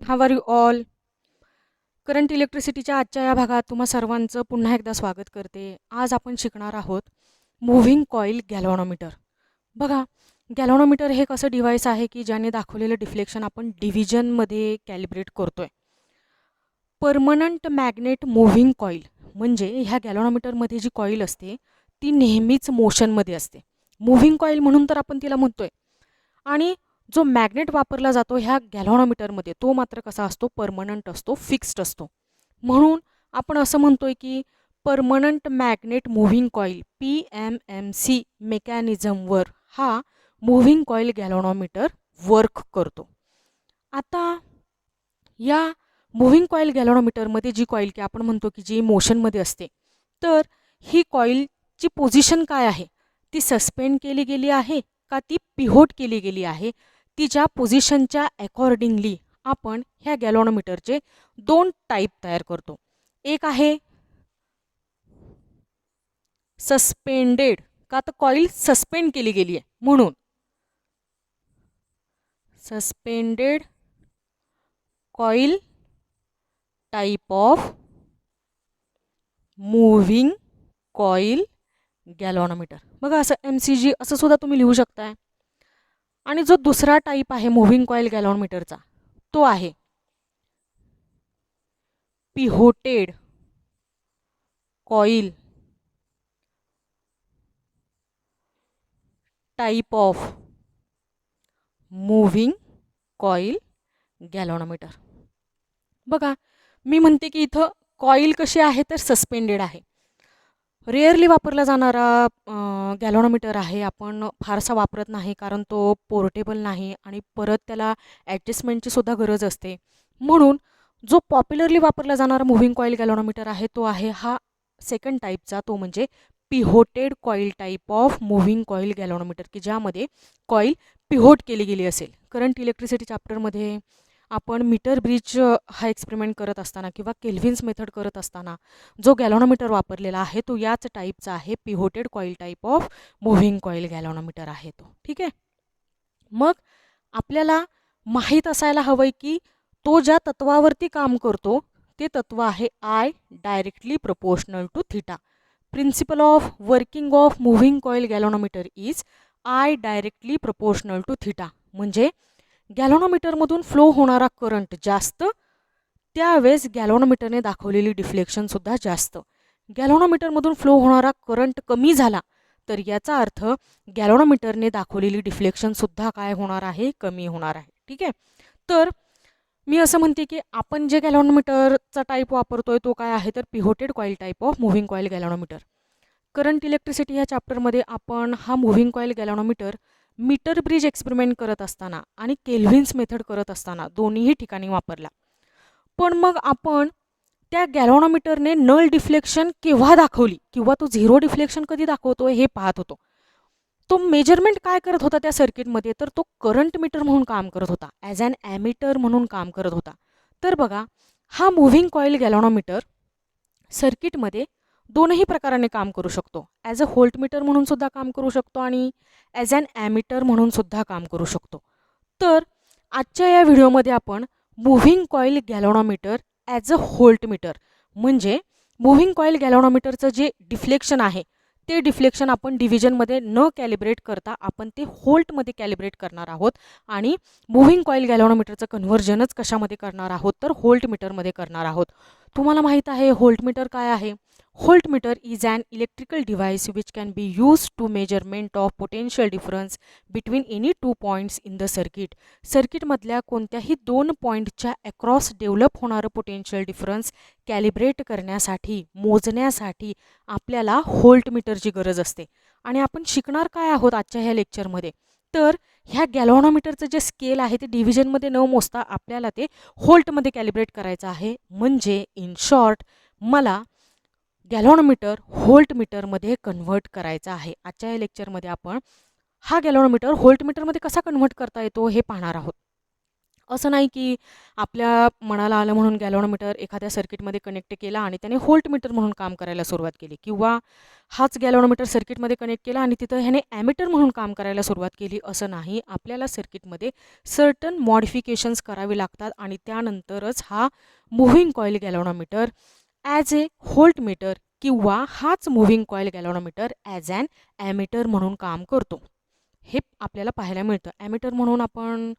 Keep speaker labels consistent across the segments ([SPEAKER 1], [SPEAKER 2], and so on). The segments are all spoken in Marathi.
[SPEAKER 1] How are you all. Current इलेक्ट्रिसिटीच्या आजच्या या भागात तुम्हा सर्वांचं पुन्हा एकदा स्वागत करते. आज आपण शिकणार आहोत मूव्हिंग कॉईल गॅल्व्हनोमीटर. बघा, गॅल्व्हनोमीटर हे कसं डिव्हाइस आहे की ज्याने दाखवलेलं डिफ्लेक्शन आपण डिव्हिजनमध्ये कॅलिब्रेट करतोय. परमनंट मॅग्नेट मूव्हिंग कॉईल म्हणजे ह्या गॅल्व्हनोमीटरमध्ये जी कॉईल असते ती नेहमीच मोशनमध्ये असते. मूव्हिंग कॉईल म्हणून तर आपण तिला म्हणतोय. आणि जो मॅग्नेट वापरला जातो ह्या गॅल्व्हनोमीटरमध्ये तो मात्र कसा असतो, परमनंट असतो, फिक्स्ड असतो. म्हणून आपण असं म्हणतोय की permanent magnet moving coil PMMC मेकॅनिझमवर हा मूव्हिंग कॉईल गॅल्व्हनोमीटर वर्क करतो. आता या मूव्हिंग कॉईल गॅल्व्हनोमीटरमध्ये जी कॉईल की आपण म्हणतो की जी मोशनमध्ये असते, तर ही कॉईलची पोझिशन काय आहे, ती सस्पेंड केली गेली आहे का ती पिव्होट केली गेली आहे, तिच्या पोझिशनच्या अकॉर्डिंगली आपण ह्या गॅल्व्हनोमीटरचे दोन टाईप तयार करतो. एक आहे सस्पेंडेड, का तर कॉईल सस्पेंड केली गेली आहे म्हणून suspended coil type of moving coil galvanometer. बघा, असं MCG असं सुद्धा तुम्ही लिहू शकताय. आणि जो दुसरा टाईप आहे मूव्हिंग कॉईल गॅल्व्हनोमीटरचा तो आहे pivoted coil type of moving coil galvanometer. बघा, मी म्हणते की इथं कॉईल कशी आहे तर सस्पेंडेड आहे. रेअरली वापरला जाणारा गॅल्व्हनोमीटर आहे. आपण फारसा वापरत नाही कारण तो पोर्टेबल नाही आणि परत त्याला ॲडजस्टमेंटची सुद्धा गरज असते. म्हणून जो पॉप्युलरली वापरला जाणारा मूव्हिंग कॉईल गॅल्व्हनोमीटर आहे तो आहे हा सेकंड टाईपचा, तो म्हणजे pivoted coil type of moving coil galvanometer, की ज्यामध्ये कॉईल पिव्होट केली गेली असेल. करंट इलेक्ट्रिसिटी चॅप्टरमध्ये आपण मीटर ब्रिज हा एक्सपेरिमेंट करत असताना किंवा केल्व्हिन्स मेथड करत असताना जो गॅल्व्हनोमीटर वापरलेला आहे तो याच टाईपचा आहे, pivoted coil type of moving coil galvanometer आहे तो. ठीक आहे. मग आपल्याला माहीत असायला हवं की तो ज्या तत्वावरती काम करतो ते तत्व आहे I directly proportional to theta. Principle of working of moving coil galvanometer is I directly proportional to theta. म्हणजे गॅल्व्हनोमीटरमधून फ्लो होणारा करंट जास्त, त्यावेळेस गॅल्व्हनोमीटरने दाखवलेली डिफ्लेक्शनसुद्धा जास्त. गॅल्व्हनोमीटरमधून फ्लो होणारा करंट कमी झाला तर याचा अर्थ गॅल्व्हनोमीटरने दाखवलेली डिफ्लेक्शनसुद्धा काय होणार आहे, कमी होणार आहे. ठीक आहे. तर मी असं म्हणते की आपण जे गॅल्व्हनोमीटरचा टाईप वापरतोय तो काय आहे तर pivoted coil type of moving coil galvanometer. Current electricity ह्या चॅप्टरमध्ये आपण हा moving coil galvanometer meter bridge experiment करत असताना आणि केल्व्हिन्स मेथड करत असताना दोन्हीही ठिकाणी वापरला. पण मग आपण त्या गॅल्व्हनोमीटरने नल डिफ्लेक्शन केव्हा दाखवली किंवा तो झिरो डिफ्लेक्शन कधी दाखवतोय हे पाहत होतो. तो मेजरमेंट काय करत होता त्या सर्किटमध्ये तर तो करंट मीटर म्हणून काम करत होता, ॲज ॲन ॲमीटर म्हणून काम करत होता. तर बघा, हा मूव्हिंग कॉईल गॅल्व्हनोमीटर सर्किटमध्ये दोनही प्रकाराने काम करू शकतो. ॲज अ व्होल्टमीटर म्हणून सुद्धा काम करू शकतो आणि ॲज ॲन ॲमीटर म्हणून सुद्धा काम करू शकतो. तर आजच्या या व्हिडिओमध्ये आपण moving coil galvanometer as a voltmeter म्हणजे मूव्हिंग कॉईल गॅल्व्हनोमीटरचं जे डिफ्लेक्शन आहे ते डिफ्लेक्शन आपण डिव्हिजनमध्ये न कॅलिब्रेट करता आपण ते व्होल्टमध्ये कॅलिब्रेट करणार आहोत. आणि मूव्हिंग कॉईल गॅल्व्हनोमीटरचं कन्व्हर्जनच कशामध्ये करणार आहोत तर व्होल्टमीटरमध्ये करणार आहोत. तुम्हाला माहीत आहे व्होल्टमीटर काय आहे. Voltmeter is an electrical device which can be use to measurement of potential difference between any two points in the circuit. सर्किटमधल्या कोणत्याही दोन पॉईंटच्या अक्रॉस डेव्हलप होणारं पोटेन्शियल डिफरन्स कॅलिब्रेट करण्यासाठी, मोजण्यासाठी आपल्याला व्होल्टमीटरची गरज असते. आणि आपण शिकणार काय आहोत आजच्या ह्या लेक्चरमध्ये तर ह्या गॅल्व्हनोमीटरचं जे स्केल आहे ते डिव्हिजनमध्ये न मोजता आपल्याला ते व्होल्टमध्ये कॅलिब्रेट करायचं आहे. म्हणजे इन शॉर्ट मला गॅल्व्हनोमीटर व्होल्टमीटरमध्ये कन्व्हर्ट करायचा आहे. आजच्या या लेक्चरमध्ये आपण हा गॅल्व्हनोमीटर व्होल्टमीटरमध्ये कसा कन्व्हर्ट करता येतो हे पाहणार आहोत. असं नाही की आपल्या मनाला आलं म्हणून गॅलव्हॅनोमीटर एखाद्या सर्किटमध्ये कनेक्ट केला आणि त्याने व्होल्टमीटर म्हणून काम करायला सुरुवात केली, किंवा हाच गॅलव्हॅनोमीटर सर्किटमध्ये कनेक्ट केला आणि तिथं ह्याने ॲमीटर म्हणून काम करायला सुरुवात केली, असं नाही. आपल्याला सर्किटमध्ये सर्टन मॉडिफिकेशन्स करावे लागतात आणि त्यानंतरच हा moving coil galvanometer as a voltmeter किंवा हाच moving coil galvanometer as an ammeter म्हणून काम करतो. हे आपल्याला पाहायला मिळतं. ॲमीटर म्हणून आपण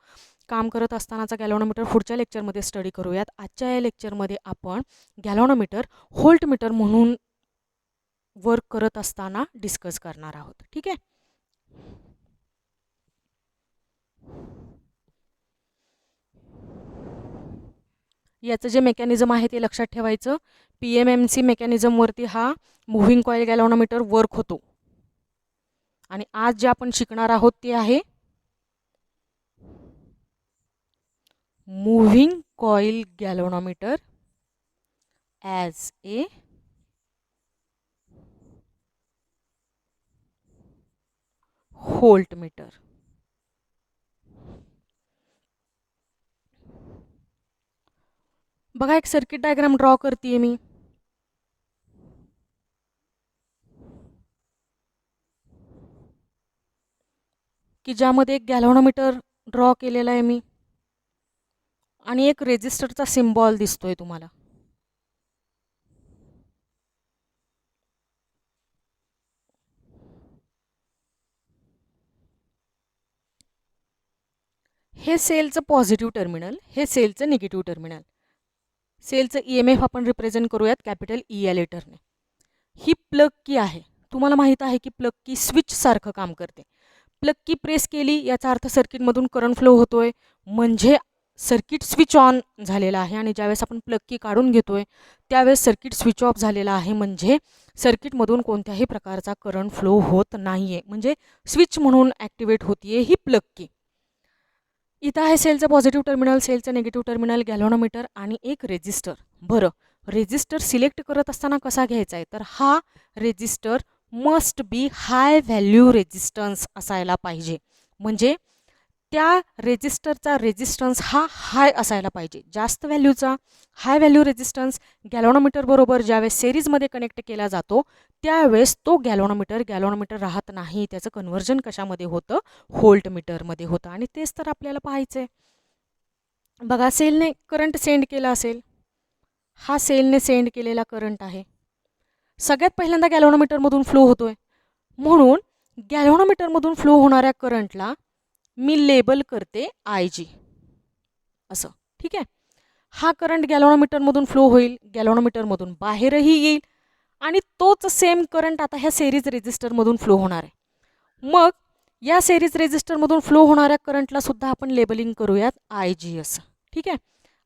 [SPEAKER 1] काम करत असतानाचा गॅलव्हॅनोमीटर पुढच्या लेक्चरमध्ये स्टडी करूयात. आजच्या या लेक्चरमध्ये आपण गॅलव्हॅनोमीटर व्होल्टमीटर म्हणून वर्क करत असताना डिस्कस करणार आहोत. ठीक आहे. याचं जे मेकॅनिझम आहे ते लक्षात ठेवायचं. PMMC मेकॅनिझमवरती हा मूव्हिंग कॉईल गॅलव्हॅनोमीटर वर्क होतो. आणि आज जे आपण शिकणार आहोत ते आहे moving coil galvanometer as a voltmeter. बघा, एक सर्किट डायग्राम ड्रॉ करते मी. की ज्यामध्ये एक गॅलव्हॅनोमीटर ड्रॉ केलेला आहे मी आणि एक रेजिस्टरचा सिम्बॉल दिसतोय तुम्हाला. हे सेलचं पॉझिटिव्ह टर्मिनल, हे सेलचं निगेटिव्ह टर्मिनल. सेलचं EMF आपण रिप्रेझेंट करूयात कॅपिटल E या लेटरने. ही प्लग की आहे. तुम्हाला माहीत आहे की प्लग की स्विच सारखं काम करते. प्लग की प्रेस केली याचा अर्थ सर्किटमधून करंट फ्लो होतोय, म्हणजे सर्किट स्विच ऑन झालेला आहे. आणि ज्यावेळेस आपण प्लग की काढून घेतोय त्यावेळेस सर्किट स्विच ऑफ झालेला आहे, म्हणजे सर्किटमधून कोणत्याही प्रकारचा करंट फ्लो होत नाही आहे, म्हणजे स्विच म्हणून ॲक्टिवेट होतीये ही प्लग की. इथं आहे सेलचं पॉझिटिव्ह टर्मिनल, सेलचं निगेटिव्ह टर्मिनल, गॅलव्हॅनोमीटर आणि एक रेजिस्टर. बरं, रेजिस्टर सिलेक्ट करत असताना कसा घ्यायचा आहे, तर हा resistor must be high value resistance असायला पाहिजे. म्हणजे त्या रेजिस्टरचा रेजिस्टन्स हा हाय असायला पाहिजे, जास्त व्हॅल्यूचा. हाय व्हॅल्यू रेजिस्टन्स गॅलव्हॅनोमीटर बरोबर ज्यावेळेस सेरीजमध्ये कनेक्ट केला जातो त्यावेळेस तो गॅलव्हॅनोमीटर राहत नाही. त्याचं कन्व्हर्जन कशामध्ये होतं, व्होल्टमीटरमध्ये होतं. आणि तेच तर आपल्याला पाहायचं आहे. बघा, सेलने करंट सेंड केला असेल, हा सेलने सेंड केलेला करंट आहे. सगळ्यात पहिल्यांदा गॅलव्हॅनोमीटरमधून फ्लो होतोय, म्हणून गॅलव्हॅनोमीटरमधून फ्लो होणाऱ्या करंटला मी लेबल करते IG असं. ठीक आहे. हा करंट गॅलव्हॅनोमीटरमधून फ्लो होईल, गॅलव्हॅनोमीटरमधून बाहेरही येईल आणि तोच सेम करंट आता ह्या सेरीज रेजिस्टरमधून फ्लो होणार आहे. मग या सेरीज रेजिस्टरमधून फ्लो होणाऱ्या करंटला सुद्धा आपण लेबलिंग करूयात IG असं. ठीक आहे.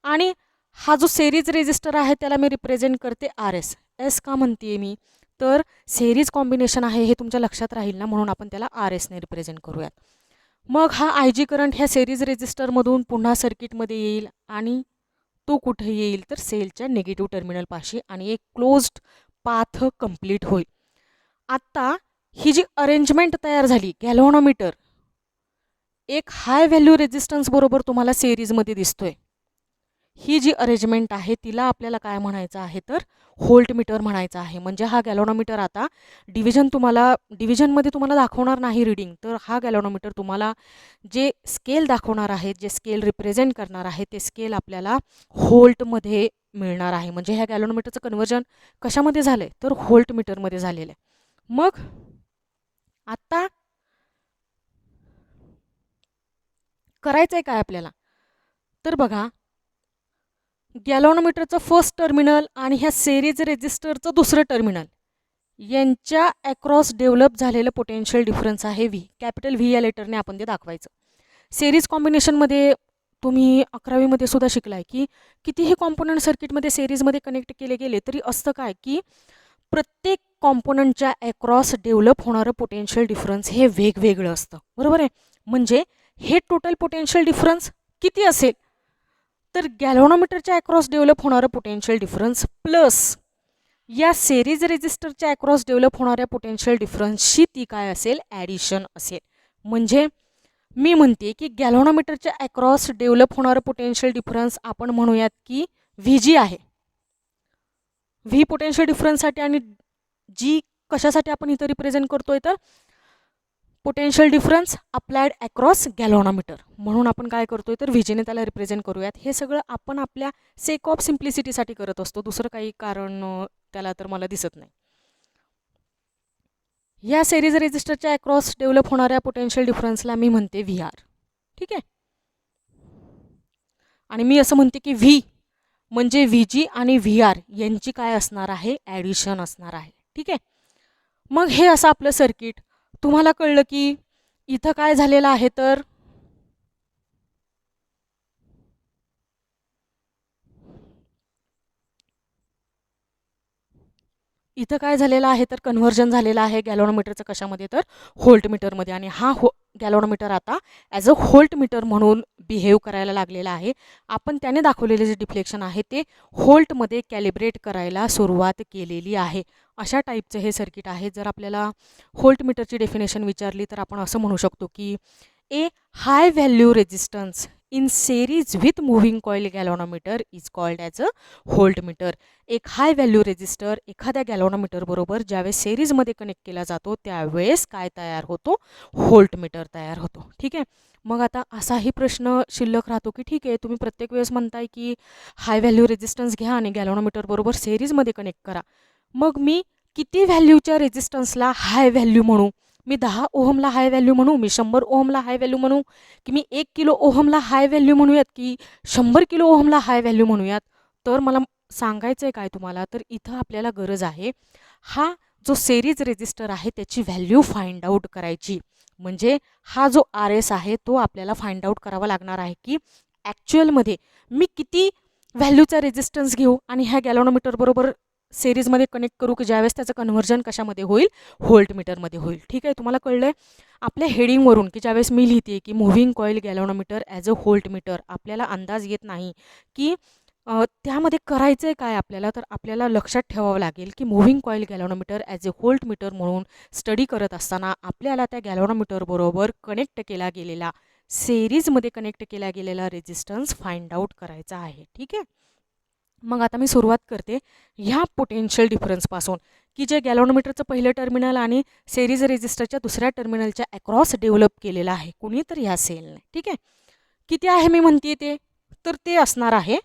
[SPEAKER 1] आणि हा जो सेरीज रेजिस्टर आहे त्याला मी रिप्रेझेंट करते RS. एस का म्हणते मी, तर सेरीज कॉम्बिनेशन आहे हे तुमच्या लक्षात राहील ना, म्हणून आपण त्याला RSने रिप्रेझेंट करूयात. मग हा IG करंट ह्या सेरीज रेजिस्टरमधून पुन्हा सर्किटमध्ये येईल आणि तो कुठे येईल, तर सेलच्या निगेटिव्ह टर्मिनलपाशी, आणि एक क्लोज्ड पाथ कंप्लीट होईल. आत्ता ही जी अरेंजमेंट तयार झाली, गॅलव्हॅनोमीटर एक हाय व्हॅल्यू रेजिस्टन्स बरोबर तुम्हाला सेरीजमध्ये दिसतोय. ही जी अरेंजमेंट आहे तिला आपल्याला काय म्हणायचं आहे, तर व्होल्टमीटर म्हणायचं आहे. म्हणजे हा गॅलव्हॅनोमीटर आता डिव्हिजनमध्ये तुम्हाला दाखवणार नाही रीडिंग, तर हा गॅलव्हॅनोमीटर तुम्हाला जे स्केल दाखवणार आहे, जे स्केल रिप्रेझेंट करणार आहे, ते स्केल आपल्याला व्होल्टमध्ये मिळणार आहे. म्हणजे ह्या गॅलव्हॅनोमीटरचं कन्व्हर्जन कशामध्ये झालं आहे, तर व्होल्टमीटरमध्ये झालेलं आहे. मग आत्ता करायचं आहे काय आपल्याला, तर बघा, गॅलव्हॅनोमीटरचं फर्स्ट टर्मिनल आणि ह्या सेरीज रेजिस्टरचं दुसरं टर्मिनल यांच्या अक्रॉस डेव्हलप झालेलं पोटेन्शियल डिफरन्स आहे V. कॅपिटल V या लेटरने आपण ते दाखवायचं. सेरीज कॉम्बिनेशनमध्ये तुम्ही 11वीमध्ये सुद्धा शिकलाय की कितीही कॉम्पोनंट सर्किटमध्ये सेरीजमध्ये कनेक्ट केले गेले तरी असतं काय, की प्रत्येक कॉम्पोनंटच्या अक्रॉस डेव्हलप होणारं पोटेन्शियल डिफरन्स हे वेगवेगळं असतं. बरोबर आहे. म्हणजे हे टोटल पोटेन्शियल डिफरन्स किती असेल, तर गॅलव्हॅनोमीटरच्या अक्रॉस डेव्हलप होणारं पोटेन्शियल डिफरन्स प्लस या सेरीज रेजिस्टरच्या अक्रॉस डेव्हलप होणाऱ्या पोटेन्शियल डिफरन्सची ती काय असेल, ॲडिशन असेल. म्हणजे मी म्हणते की गॅल्व्हनोमीटरच्या अक्रॉस डेव्हलप होणारं पोटेन्शियल डिफरन्स आपण म्हणूयात की व्ही जी आहे. व्ही पोटेन्शियल डिफरन्ससाठी आणि जी कशासाठी आपण इथं रिप्रेझेंट करतोय तर potential difference applied across galvanometer म्हणून आपण काय करतोय तर व्हीजीने त्याला रिप्रेझेंट करूयात. हे सगळं आपण आपल्या सेक ऑफ सिम्प्लिसिटीसाठी करत असतो, दुसरं काही कारण त्याला तर मला दिसत नाही. या सिरीज रेजिस्टरच्या अक्रॉस डेव्हलप होणाऱ्या पोटेन्शियल डिफरन्सला मी म्हणते व्ही आर. ठीक आहे. आणि मी असं म्हणते की व्ही म्हणजे व्ही जी आणि व्ही आर यांची काय असणार आहे, ॲडिशन असणार आहे. ठीक आहे. मग हे असं आपलं सर्किट. तुम्हाला कळलं की इथं काय झालेलं आहे तर इथं काय झालेलं आहे तर कन्व्हर्जन झालेलं आहे गॅल्व्हनोमीटरचं कशामध्ये तर व्होल्टमीटरमध्ये. आणि हा गॅल्व्हनोमीटर आता ॲज अ व्होल्टमीटर म्हणून बिहेव करायला लागलेला आहे. आपण त्याने दाखवलेले जे डिफ्लेक्शन आहे ते व्होल्टमध्ये कॅलिब्रेट करायला सुरुवात केलेली आहे. अशा टाईपचं हे सर्किट आहे. जर आपल्याला व्होल्टमीटरची डेफिनेशन विचारली तर आपण असं म्हणू शकतो की a high value resistance in series with moving coil galvanometer is called as a voltmeter. एक हाय व्हॅल्यू रेजिस्टर एखाद्या गॅल्व्हनोमीटर बरोबर ज्यावेळेस सेरीजमध्ये कनेक्ट केला जातो त्यावेळेस काय तयार होतो, व्होल्टमीटर तयार होतो. ठीक आहे. मग आता असाही प्रश्न शिल्लक राहतो की ठीक आहे तुम्ही प्रत्येक वेळेस म्हणताय की हाय व्हॅल्यू रेजिस्टन्स घ्या आणि गॅल्व्हनोमीटर बरोबर सेरीजमध्ये कनेक्ट करा. मग मी किती व्हॅल्यूच्या रेजिस्टन्सला हाय व्हॅल्यू म्हणू? मी 10 ओहमला हाय व्हॅल्यू म्हणू, मी 100 ओहमला हाय व्हॅल्यू म्हणू, की मी 1 किलो ओहमला हाय व्हॅल्यू म्हणूयात की 100 किलो ओहमला हाय व्हॅल्यू म्हणूयात? तर मला सांगायचं आहे काय तुम्हाला तर इथं आपल्याला गरज आहे हा जो सेरीज रेजिस्टर आहे त्याची व्हॅल्यू फाइंड आउट करायची. म्हणजे हा जो आर एस आहे तो आपल्याला फाइंड आउट करावा लागणार आहे की ॲक्च्युअलमध्ये मी किती व्हॅल्यूचा रेजिस्टन्स घेऊ आणि ह्या गॅल्व्हनोमीटर बरोबर सेरीजमध्ये कनेक्ट करू की ज्यावेळेस त्याचं कन्व्हर्जन कशामध्ये होईल, व्होल्टमीटरमध्ये होईल. ठीक आहे. तुम्हाला कळलं आहे. आपल्या हेडिंगवरून की ज्यावेळेस मी लिहिते की moving coil galvanometer as a voltmeter आपल्याला अंदाज येत नाही की त्यामध्ये करायचं आहे काय आपल्याला. तर आपल्याला लक्षात ठेवावं लागेल की moving coil galvanometer as a voltmeter म्हणून स्टडी करत असताना आपल्याला त्या गॅल्व्हनोमीटरबरोबर कनेक्ट केला गेलेला सेरीजमध्ये कनेक्ट केला गेलेला रेजिस्टन्स फाइंड आउट करायचा आहे. ठीक आहे. मग आता मी सुरुवात करते ह्या पोटेन्शियल डिफरन्सपासून की जे गॅल्व्हनोमीटरचं पहिलं टर्मिनल आणि सेरीज रेजिस्टरच्या दुसऱ्या टर्मिनलच्या अक्रॉस डेव्हलप केलेलं आहे कुणी तर ह्या सेलने. ठीक आहे. किती आहे मी म्हणते ते तर ते असणार आहे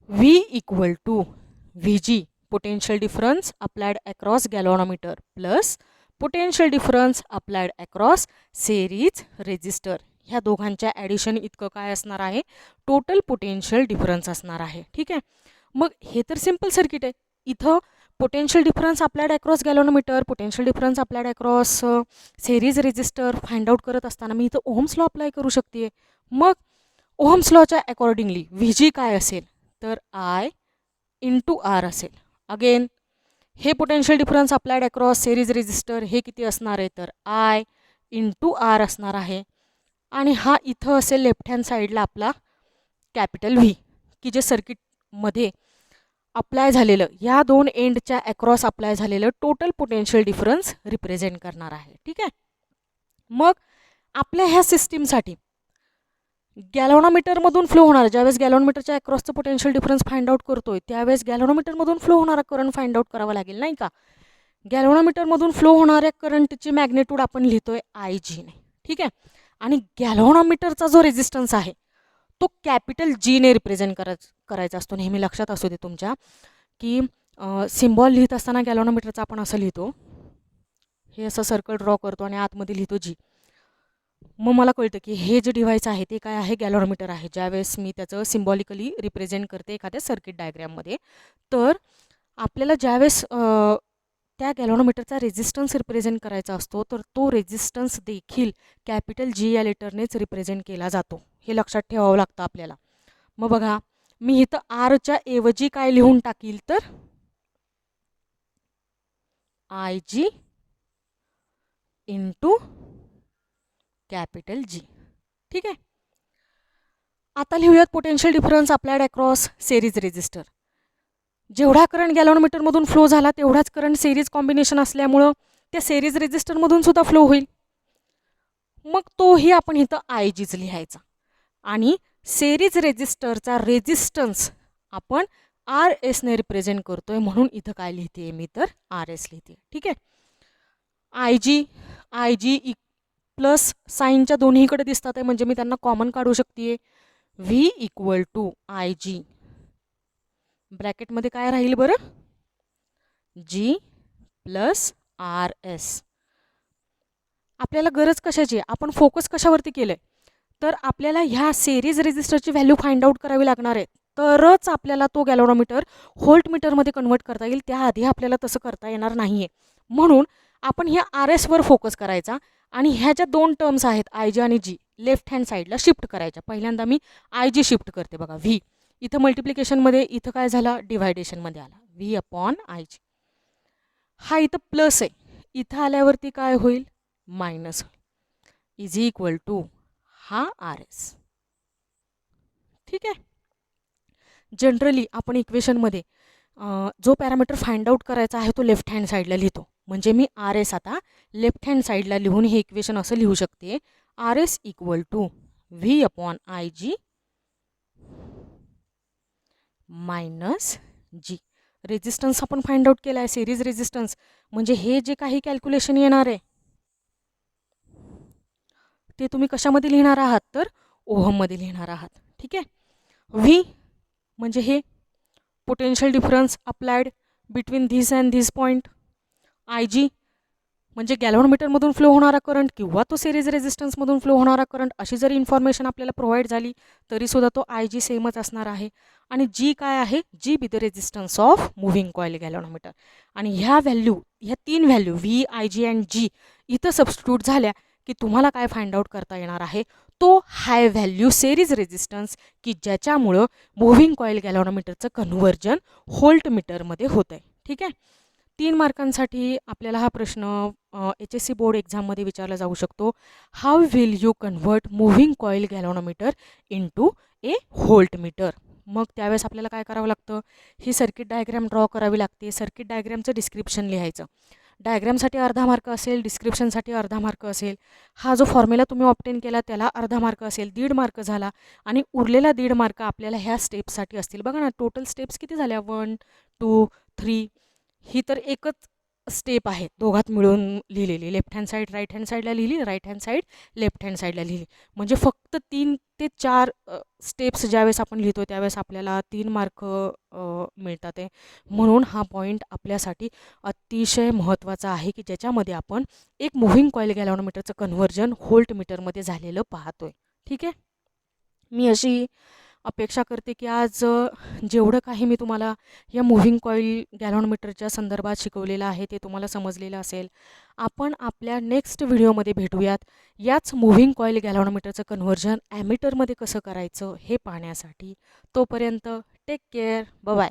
[SPEAKER 1] V equal to V G potential difference applied across galvanometer plus potential difference applied across series resistor. ह्या दोघांच्या ॲडिशन इतकं काय असणार आहे, टोटल पोटेन्शियल डिफरन्स असणार आहे. ठीक आहे. मग हे तर सिम्पल सर्किट आहे. इथं potential difference applied across galvanometer, potential difference applied across series resistor find out करत असताना मी इथं ओहम्स लॉ अप्लाय करू शकते. मग ओहम्स लॉच्या अकॉर्डिंगली व्ही जी काय असेल तर आय इंटू आर असेल. अगेन हे potential difference applied across series resistor हे किती असणार आहे तर आय इंटू आर असणार आहे. आणि हा इथं असेल लेफ्ट हँड साईडला आपला कॅपिटल व्ही की जे सर्किटमध्ये अप्लाय झालेलं या दोन एंडच्या अक्रॉस अप्लाय झालेलं टोटल पोटेन्शियल डिफरन्स रिप्रेझेंट करणार आहे. ठीक आहे. मग आपल्या ह्या सिस्टीमसाठी गॅल्व्हनोमीटरमधून फ्लो होणारा ज्यावेळेस गॅल्व्हनोमीटरच्या अक्रॉसचं पोटेन्शियल डिफरन्स फाइंड आउट करतोय त्यावेळेस गॅल्व्हनोमीटरमधून फ्लो होणारा करंट फाइंड आउट करावा लागेल नाही का. गॅल्व्हनोमीटरमधून फ्लो होणाऱ्या करंटची मॅग्नेट्यूड आपण लिहितोय आय जीने. ठीक आहे. आणि गॅल्व्हनोमीटरचा जो रेजिस्टन्स आहे तो कॅपिटल जीने रिप्रेझेंट करायचा असतो. नेहमी लक्षात असू दे तुमच्या की सिम्बॉल लिहित असताना गॅल्व्हनोमीटरचा आपण असं लिहितो, हे असं सर्कल ड्रॉ करतो आणि आतमध्ये लिहितो जी. मग मला कळतं की हे जे डिव्हाइस आहे ते काय आहे, गॅल्व्हनोमीटर आहे. ज्यावेळेस मी त्याचं सिम्बॉलिकली रिप्रेझेंट करते एखाद्या सर्किट डायग्रॅममध्ये तर आपल्याला ज्यावेळेस त्या गॅल्व्हनोमीटरचा रेजिस्टन्स रिप्रेझेंट करायचा असतो तर तो रेजिस्टन्स देखील कॅपिटल जी या लेटरनेच रिप्रेझेंट केला जातो. हे लक्षात ठेवावं लागतं आपल्याला. मग बघा मी इथं आरच्या ऐवजी काय लिहून टाकील तर I G into capital G. ठीक आहे. आता लिहूयात potential difference applied across series resistor. जेवढा करंट गॅल्व्हनोमीटरमधून फ्लो झाला तेवढाच करंट सेरीज कॉम्बिनेशन असल्यामुळं त्या सेरीज रेजिस्टरमधून सुद्धा फ्लो होईल. मग तोही आपण इथं आय जीच लिहायचा आणि सेरीज रेजिस्टरचा रेजिस्टन्स आपण आर एसने रिप्रेझेंट करतोय म्हणून इथं काय लिहिते मी तर आर एस लिहिते. ठीक आहे. आय जी प्लस साईनच्या दोन्हीकडे दिसतात आहे म्हणजे मी त्यांना कॉमन काढू शकते. व्ही इक्वल टू आय जी ब्रॅकेटमध्ये काय राहील बरं, जी प्लस आर एस. आपल्याला गरज कशाची आहे, आपण फोकस कशावरती केलं आहे, तर आपल्याला ह्या सेरीज रेजिस्टरची व्हॅल्यू फाइंड आउट करावी लागणार आहे, तरच आपल्याला तो गॅलोनोमीटर व्होल्ट मीटरमध्ये कन्वर्ट करता येईल. त्याआधी आपल्याला तसं करता येणार नाही आहे. म्हणून आपण ह्या आर एसवर फोकस करायचा आणि ह्या ज्या दोन टर्म्स आहेत आय जी आणि जी लेफ्ट हँड साईडला शिफ्ट करायच्या. पहिल्यांदा मी आय जी शिफ्ट करते बघा, व्ही इथं मल्टिप्लिकेशनमध्ये, इथं काय झाला डिव्हायडेशनमध्ये आला, व्ही अपॉन आय जी. हा इथं प्लस आहे, इथं आल्यावरती काय होईल मायनस होईल, इज इक्वल टू हा आर एस. ठीक आहे. जनरली आपण इक्वेशनमध्ये जो पॅरामीटर फाइंड आउट करायचा आहे तो लेफ्ट हँड साईडला लिहितो. म्हणजे मी आर एस आता लेफ्ट हँड साईडला लिहून हे इक्वेशन असं लिहू शकते, R S equal to V upon I G minus G. Resistance आपण फाइंड आउट केला आहे, सिरीज रेजिस्टन्स, म्हणजे हे जे काही कॅल्क्युलेशन येणार आहे ते तुम्ही कशामध्ये लिहिणार आहात तर ओहममध्ये लिहिणार आहात. ठीक आहे. व्ही म्हणजे हे potential difference applied between this and this point. I G म्हणजे गॅल्व्हनोमीटरमधून फ्लो होणारा करंट किंवा तो सिरीज रेजिस्टन्समधून फ्लो होणारा करंट, अशी जरी इन्फॉर्मेशन आपल्याला प्रोव्हाइड झाली तरीसुद्धा तो आय जी सेमच असणार आहे. आणि जी काय आहे, G be the resistance of moving coil galvanometer. आणि ह्या तीन value V I G and G इथं सबस्टिट्यूट झाल्या की तुम्हाला काय फाइंड आउट करता येणार आहे, तो हाय व्हॅल्यू सेरीज रेजिस्टन्स की ज्याच्यामुळं मुव्हिंग कॉईल गॅल्व्हनोमीटरचं कन्व्हर्जन व्होल्ट मीटरमध्ये होतं आहे. ठीक आहे. 3 मार्कांसाठी आपल्याला हा प्रश्न HSC बोर्ड एक्झाममध्ये विचारला जाऊ शकतो. How will you convert moving coil galvanometer into a voltmeter. मग त्यावेळेस आपल्याला काय करावं लागतं, ही सर्किट डायग्रॅम ड्रॉ करावी लागते. सर्किट डायग्रॅमचं डिस्क्रिप्शन लिहायचं. डायग्रॅमसाठी अर्धा मार्क असेल, डिस्क्रिप्शनसाठी अर्धा मार्क असेल. हा जो फॉर्म्युला तुम्ही ऑप्टेन केला त्याला अर्धा मार्क असेल, 1.5 मार्क झाला. आणि उरलेला 1.5 मार्क आपल्याला ह्या स्टेप्ससाठी असतील. बघा ना टोटल स्टेप्स किती झाल्या, 1 2 3. ही तर एकच स्टेप आहे दोघात मिळून लिहिलेली. Left hand side right hand साईडला लिहिली, right hand side left hand साईडला लिहिली. म्हणजे फक्त 3 ते 4 स्टेप्स ज्यावेळेस आपण लिहितो त्यावेळेस आपल्याला 3 मार्क मिळतात आहे. म्हणून हा पॉईंट आपल्यासाठी अतिशय महत्त्वाचा आहे की ज्याच्यामध्ये आपण एक मुव्हिंग कॉईल गॅल्व्हनोमीटरचं कन्व्हर्जन व्होल्ट मीटरमध्ये झालेलं पाहतोय. ठीक आहे. मी अशी अपेक्षा करते की आज जेवढं काही मी तुम्हाला या मुव्हिंग कॉईल गॅल्व्हनोमीटरच्या संदर्भात शिकवलेलं आहे ते तुम्हाला समजलेलं असेल. आपण आपल्या नेक्स्ट व्हिडिओमध्ये भेटूयात याच मुव्हिंग कॉईल गॅल्व्हनोमीटरचं कन्व्हर्जन ॲमीटरमध्ये कसं करायचं हे पाहण्यासाठी. तोपर्यंत टेक केअर, बाय.